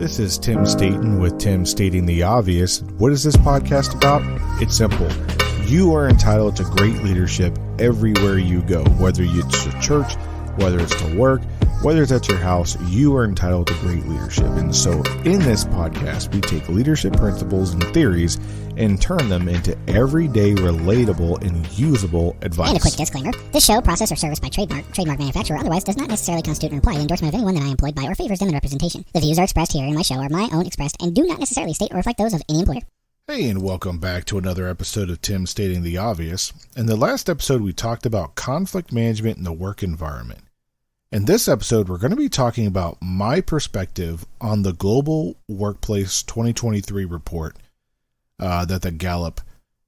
This is Tim Staten with Tim Stating the Obvious. What is this podcast about? It's simple. You are entitled to great leadership everywhere you go, whether it's to church, whether it's to work, whether it's at your house, you are entitled to great leadership. And so in this podcast, we take leadership principles and theories and turn them into everyday, relatable, and usable advice. And a quick disclaimer. This show, process, or service by trademark manufacturer, or otherwise does not necessarily constitute an implied endorsement of anyone that I employed by or favors them in representation. The views are expressed here in my show are my own expressed and do not necessarily state or reflect those of any employer. Hey, and welcome back to another episode of Tim Stating the Obvious. In the last episode, we talked about conflict management in the work environment. In this episode, we're going to be talking about my perspective on the Global Workplace 2023 report that the Gallup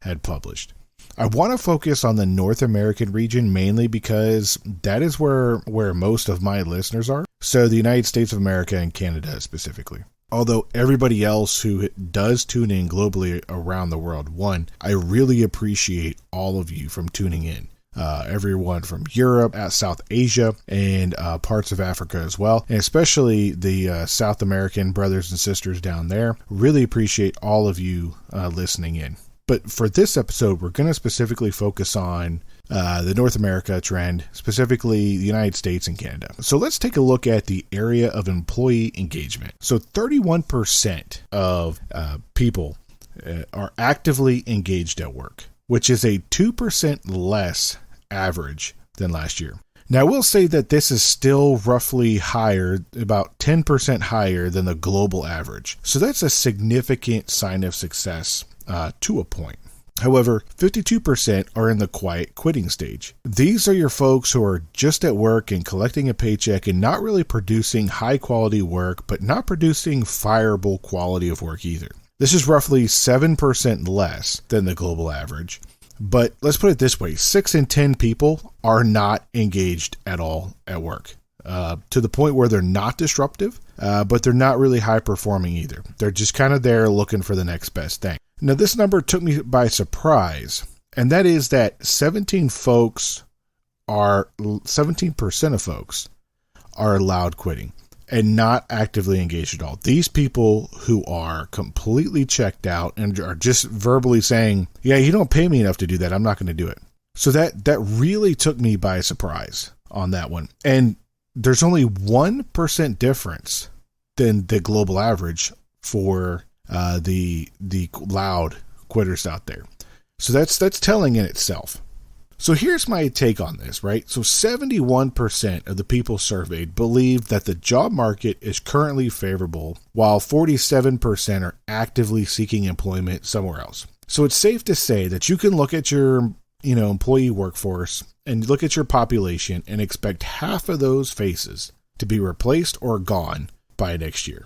had published. I want to focus on the North American region mainly because that is where most of my listeners are. So the United States of America and Canada specifically. Although everybody else who does tune in globally around the world, one, I really appreciate all of you from tuning in. Everyone from Europe, South Asia, and parts of Africa as well, and especially the South American brothers and sisters down there. Really appreciate all of you listening in. But for this episode, we're going to specifically focus on the North America trend, specifically the United States and Canada. So let's take a look at the area of employee engagement. So 31% of people are actively engaged at work, which is a 2% less average than last year. Now, I will say that this is still roughly higher, about 10% higher than the global average. So that's a significant sign of success to a point. However, 52% are in the quiet quitting stage. These are your folks who are just at work and collecting a paycheck and not really producing high quality work, but not producing fireable quality of work either. This is roughly 7% less than the global average. But let's put it this way, 6 in 10 people are not engaged at all at work, to the point where they're not disruptive, but they're not really high performing either. They're just kind of there looking for the next best thing. Now, this number took me by surprise, and that is that 17% of folks are allowed quitting and not actively engaged at all. These people who are completely checked out and are just verbally saying, yeah, you don't pay me enough to do that, I'm not going to do it. So that really took me by surprise on that one. And there's only 1% difference than the global average for the loud quitters out there. So that's telling in itself. So here's my take on this, right? So 71% of the people surveyed believe that the job market is currently favorable, while 47% are actively seeking employment somewhere else. So it's safe to say that you can look at your, employee workforce and look at your population and expect half of those faces to be replaced or gone by next year,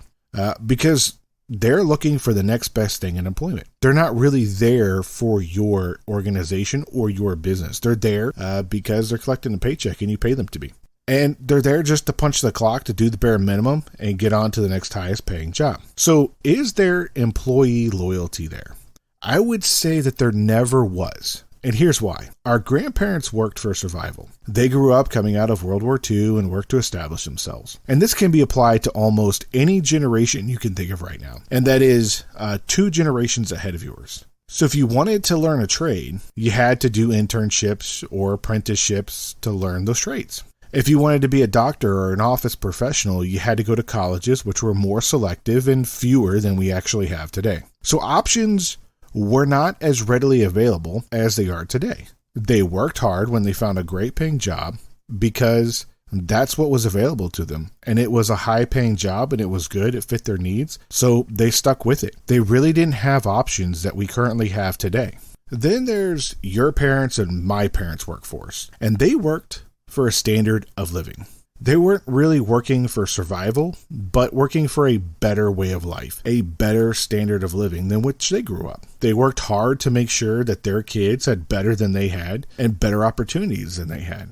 because they're looking for the next best thing in employment. They're not really there for your organization or your business. They're there because they're collecting a paycheck and you pay them to be. And they're there just to punch the clock, to do the bare minimum and get on to the next highest paying job. So is there employee loyalty there? I would say that there never was. And here's why. Our grandparents worked for survival. They grew up coming out of World War II and worked to establish themselves. And this can be applied to almost any generation you can think of right now. And that is 2 generations ahead of yours. So if you wanted to learn a trade, you had to do internships or apprenticeships to learn those trades. If you wanted to be a doctor or an office professional, you had to go to colleges, which were more selective and fewer than we actually have today. So options were not as readily available as they are today. They worked hard when they found a great paying job because that's what was available to them. And it was a high paying job and it was good. It fit their needs. So they stuck with it. They really didn't have options that we currently have today. Then there's your parents and my parents' workforce. And they worked for a standard of living. They weren't really working for survival, but working for a better way of life, a better standard of living than which they grew up. They worked hard to make sure that their kids had better than they had and better opportunities than they had.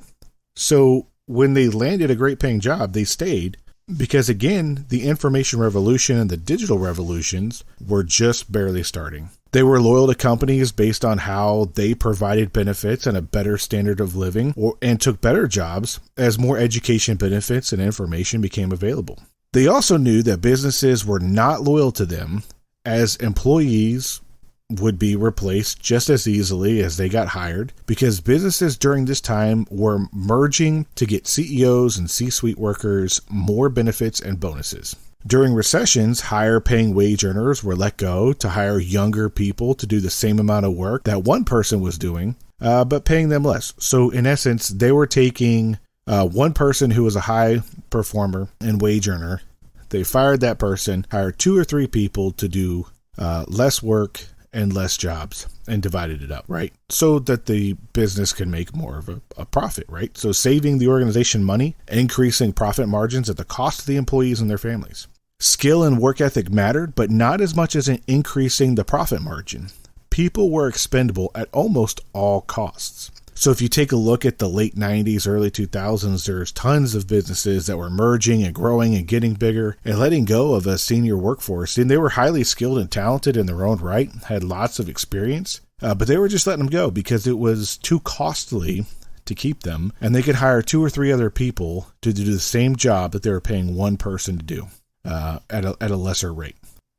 So when they landed a great paying job, they stayed because, again, the information revolution and the digital revolutions were just barely starting. They were loyal to companies based on how they provided benefits and a better standard of living, and took better jobs as more education benefits and information became available. They also knew that businesses were not loyal to them, as employees would be replaced just as easily as they got hired, because businesses during this time were merging to get CEOs and C-suite workers more benefits and bonuses. During recessions, higher paying wage earners were let go to hire younger people to do the same amount of work that one person was doing, but paying them less. So in essence, they were taking one person who was a high performer and wage earner. They fired that person, hired 2 or 3 people to do less work and less jobs, and divided it up, right? So that the business can make more of a profit, right? So saving the organization money, increasing profit margins at the cost of the employees and their families. Skill and work ethic mattered, but not as much as in increasing the profit margin. People were expendable at almost all costs. So if you take a look at the late 90s, early 2000s, there's tons of businesses that were merging and growing and getting bigger and letting go of a senior workforce. And they were highly skilled and talented in their own right, had lots of experience, but they were just letting them go because it was too costly to keep them. And they could hire 2 or 3 other people to do the same job that they were paying one person to do at a lesser rate.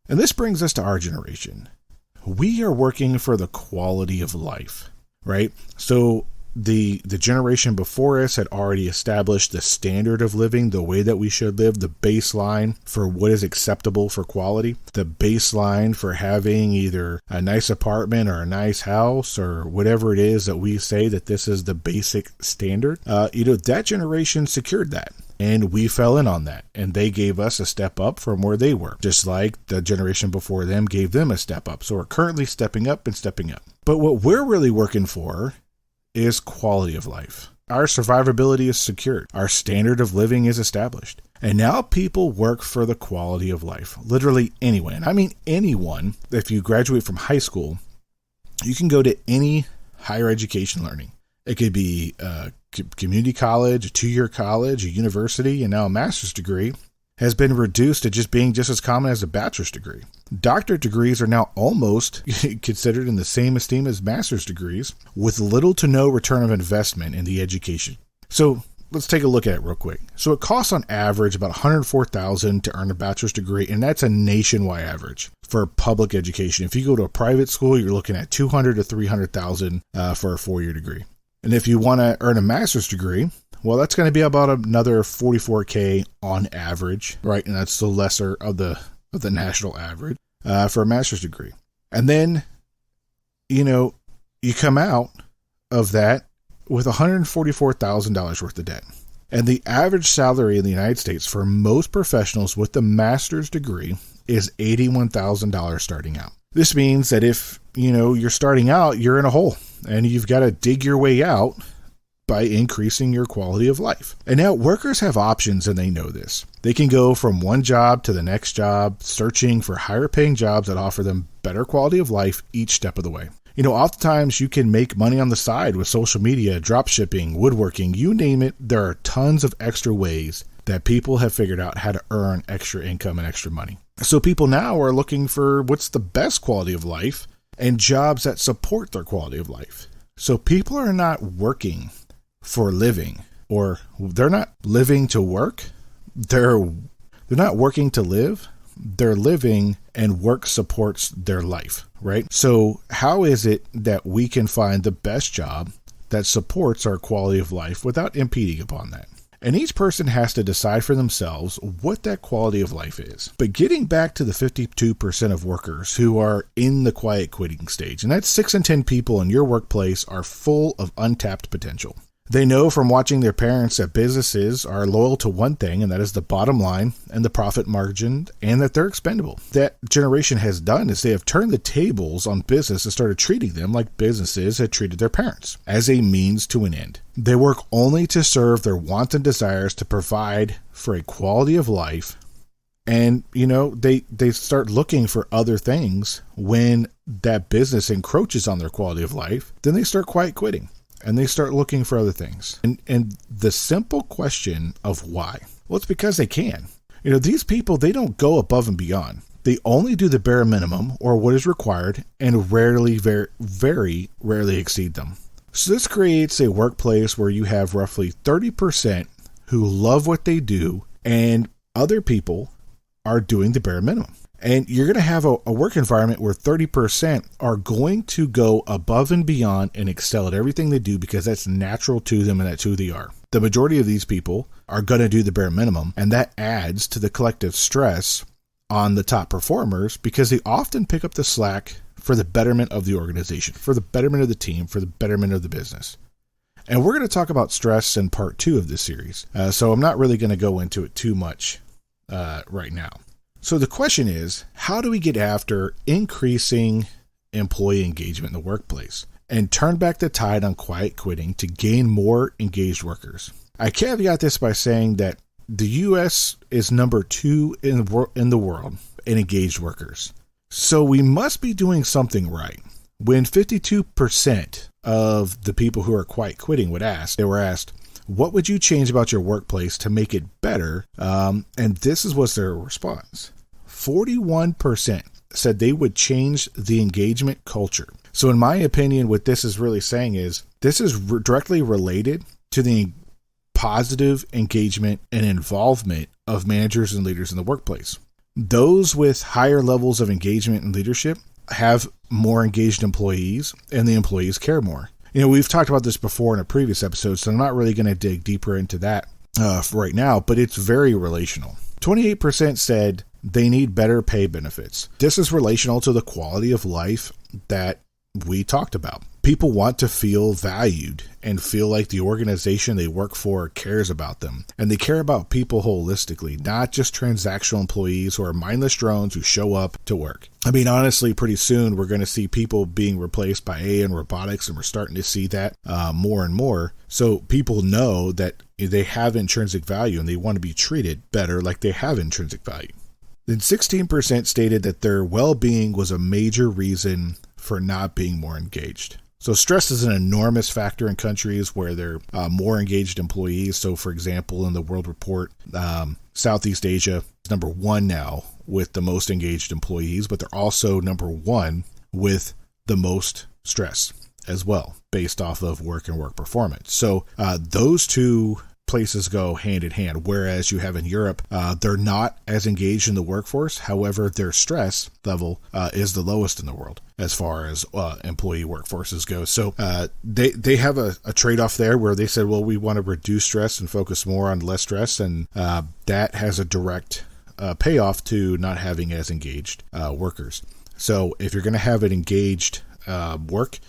And this brings us to our generation. We are working for the quality of life. Right? So the generation before us had already established the standard of living, the way that we should live, the baseline for what is acceptable for quality, the baseline for having either a nice apartment or a nice house or whatever it is that we say that this is the basic standard. That generation secured that. And we fell in on that, and they gave us a step up from where they were, just like the generation before them gave them a step up. So we're currently stepping up and stepping up. But what we're really working for is quality of life. Our survivability is secured. Our standard of living is established. And now people work for the quality of life. Literally anyone. And I mean anyone. If you graduate from high school, you can go to any higher education learning. It could be community college, a 2-year college, a university, and now a master's degree has been reduced to just being just as common as a bachelor's degree. Doctorate degrees are now almost considered in the same esteem as master's degrees, with little to no return of investment in the education. So let's take a look at it real quick. So it costs on average about $104,000 to earn a bachelor's degree, and that's a nationwide average for public education. If you go to a private school, you're looking at $200,000 to $300,000 for a 4-year degree. And if you want to earn a master's degree, well, that's going to be about another $44,000 on average, right? And that's the lesser of the national average for a master's degree. And then, you come out of that with $144,000 worth of debt. And the average salary in the United States for most professionals with the master's degree is $81,000 starting out. This means that if, you're starting out, you're in a hole and you've got to dig your way out by increasing your quality of life. And now workers have options and they know this. They can go from one job to the next job, searching for higher paying jobs that offer them better quality of life each step of the way. Oftentimes you can make money on the side with social media, drop shipping, woodworking, you name it. There are tons of extra ways that people have figured out how to earn extra income and extra money. So people now are looking for what's the best quality of life and jobs that support their quality of life. So people are not working for a living, or they're not living to work. They're not working to live. They're living, and work supports their life, right? So how is it that we can find the best job that supports our quality of life without impeding upon that? And each person has to decide for themselves what that quality of life is. But getting back to the 52% of workers who are in the quiet quitting stage, and that's 6 in 10 people in your workplace are full of untapped potential. They know from watching their parents that businesses are loyal to one thing, and that is the bottom line and the profit margin, and that they're expendable. That generation has done is they have turned the tables on business and started treating them like businesses had treated their parents, as a means to an end. They work only to serve their wants and desires to provide for a quality of life, and, they start looking for other things when that business encroaches on their quality of life. Then they start quiet quitting. And they start looking for other things. And the simple question of why? Well, it's because they can. These people, they don't go above and beyond. They only do the bare minimum or what is required and very rarely exceed them. So this creates a workplace where you have roughly 30% who love what they do and other people are doing the bare minimum. And you're going to have a work environment where 30% are going to go above and beyond and excel at everything they do because that's natural to them and that's who they are. The majority of these people are going to do the bare minimum, and that adds to the collective stress on the top performers because they often pick up the slack for the betterment of the organization, for the betterment of the team, for the betterment of the business. And we're going to talk about stress in part 2 of this series. So I'm not really going to go into it too much right now. So the question is, how do we get after increasing employee engagement in the workplace and turn back the tide on quiet quitting to gain more engaged workers? I caveat this by saying that the U.S. is number 2 in the world in engaged workers. So we must be doing something right. When 52% of the people who are quiet quitting they were asked, what would you change about your workplace to make it better? And this was their response. 41% said they would change the engagement culture. So in my opinion, what this is really saying is this is directly related to the positive engagement and involvement of managers and leaders in the workplace. Those with higher levels of engagement and leadership have more engaged employees, and the employees care more. We've talked about this before in a previous episode, so I'm not really going to dig deeper into that right now, but it's very relational. 28% said they need better pay benefits. This is relational to the quality of life that we talked about. People want to feel valued and feel like the organization they work for cares about them. And they care about people holistically, not just transactional employees who are mindless drones who show up to work. I mean, honestly, pretty soon we're going to see people being replaced by AI and robotics, and we're starting to see that more and more. So people know that they have intrinsic value and they want to be treated better like they have intrinsic value. Then 16% stated that their well-being was a major reason for not being more engaged. So stress is an enormous factor in countries where they're more engaged employees. So for example, in the World Report, Southeast Asia is number 1 now with the most engaged employees, but they're also number 1 with the most stress as well, based off of work and work performance. So those two places go hand in hand, whereas you have in Europe, they're not as engaged in the workforce. However, their stress level is the lowest in the world as far as employee workforces go. So they have a trade-off there where they said, well, we want to reduce stress and focus more on less stress, and that has a direct payoff to not having as engaged workers. So if you're going to have an engaged work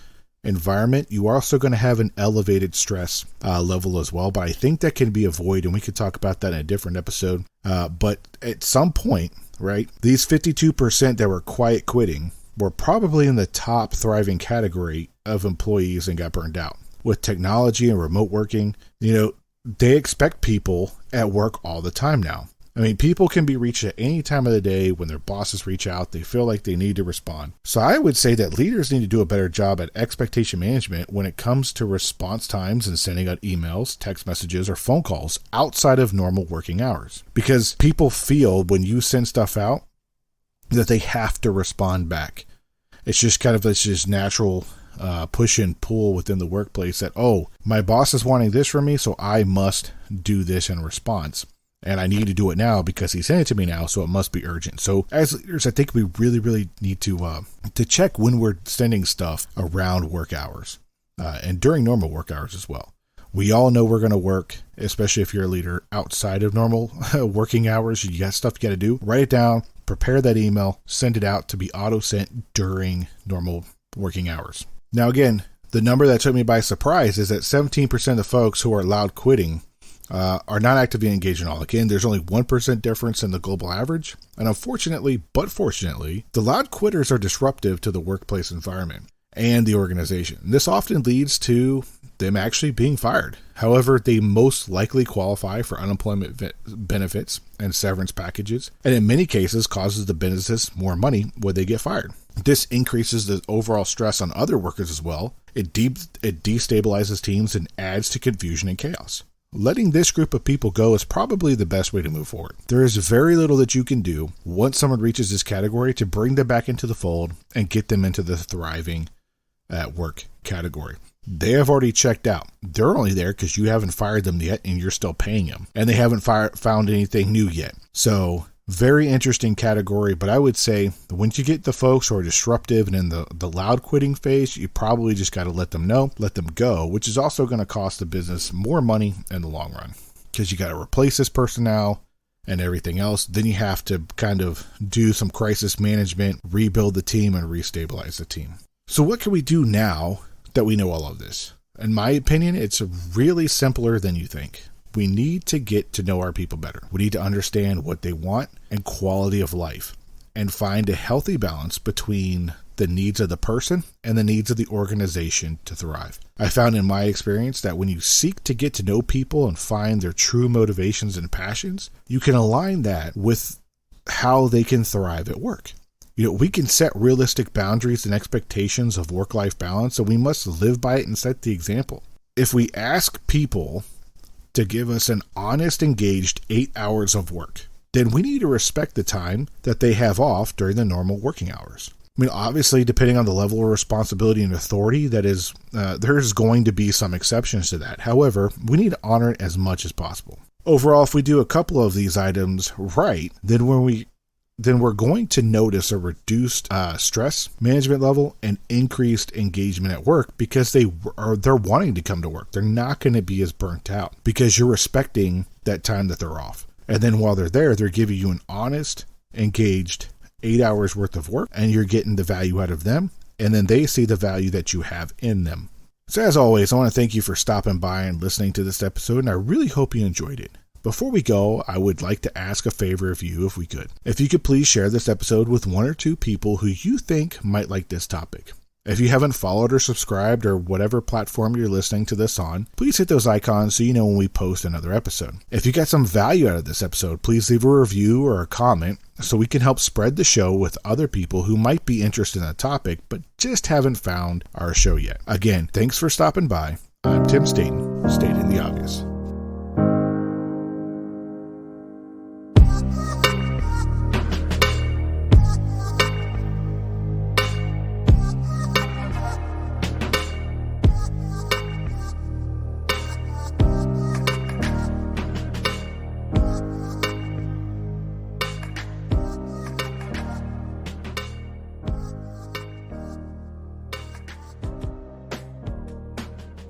environment, you are also going to have an elevated stress level as well. But I think that can be avoided, and we could talk about that in a different episode. But at some point, right, these 52% that were quiet quitting were probably in the top thriving category of employees and got burned out. With technology and remote working, they expect people at work all the time now. I mean, people can be reached at any time of the day. When their bosses reach out, they feel like they need to respond. So I would say that leaders need to do a better job at expectation management when it comes to response times and sending out emails, text messages, or phone calls outside of normal working hours. Because people feel when you send stuff out that they have to respond back. It's just kind of this natural push and pull within the workplace that, oh, my boss is wanting this from me, so I must do this in response. And I need to do it now because he sent it to me now, so it must be urgent. So as leaders, I think we really, really need to check when we're sending stuff around work hours and during normal work hours as well. We all know we're going to work, especially if you're a leader, outside of normal working hours. You got stuff you got to do. Write it down, prepare that email, send it out to be auto-sent during normal working hours. Now, again, the number that took me by surprise is that 17% of the folks who are loud quitting are not actively engaged at all. Again, there's only 1% difference in the global average. And unfortunately, but fortunately, the loud quitters are disruptive to the workplace environment and the organization. This often leads to them actually being fired. However, they most likely qualify for unemployment benefits and severance packages, and in many cases causes the businesses more money when they get fired. This increases the overall stress on other workers as well. It destabilizes teams and adds to confusion and chaos. Letting this group of people go is probably the best way to move forward. There is very little that you can do once someone reaches this category to bring them back into the fold and get them into the thriving at work category. They have already checked out. They're only there because you haven't fired them yet and you're still paying them. And they haven't found anything new yet. So very interesting category, but I would say once you get the folks who are disruptive and in the loud quitting phase, you probably just got to let them know, let them go, which is also going to cost the business more money in the long run because you got to replace this personnel and everything else. Then you have to kind of do some crisis management, rebuild the team, and restabilize the team. So what can we do now that we know all of this? In my opinion, it's really simpler than you think. We need to get to know our people better. We need to understand what they want and quality of life and find a healthy balance between the needs of the person and the needs of the organization to thrive. I found in my experience that when you seek to get to know people and find their true motivations and passions, you can align that with how they can thrive at work. We can set realistic boundaries and expectations of work-life balance, and we must live by it and set the example. If we ask people to give us an honest, engaged 8 hours of work, then we need to respect the time that they have off during the normal working hours. I mean, obviously, depending on the level of responsibility and authority, there's going to be some exceptions to that. However, we need to honor it as much as possible. Overall, if we do a couple of these items right, then we're going to notice a reduced stress management level and increased engagement at work because they're wanting to come to work. They're not going to be as burnt out because you're respecting that time that they're off. And then while they're there, they're giving you an honest, engaged 8 hours worth of work, and you're getting the value out of them. And then they see the value that you have in them. So as always, I want to thank you for stopping by and listening to this episode, and I really hope you enjoyed it. Before we go, I would like to ask a favor of you if we could. If you could please share this episode with one or two people who you think might like this topic. If you haven't followed or subscribed or whatever platform you're listening to this on, please hit those icons so you know when we post another episode. If you got some value out of this episode, please leave a review or a comment so we can help spread the show with other people who might be interested in the topic but just haven't found our show yet. Again, thanks for stopping by. I'm Tim Staten, stating the obvious.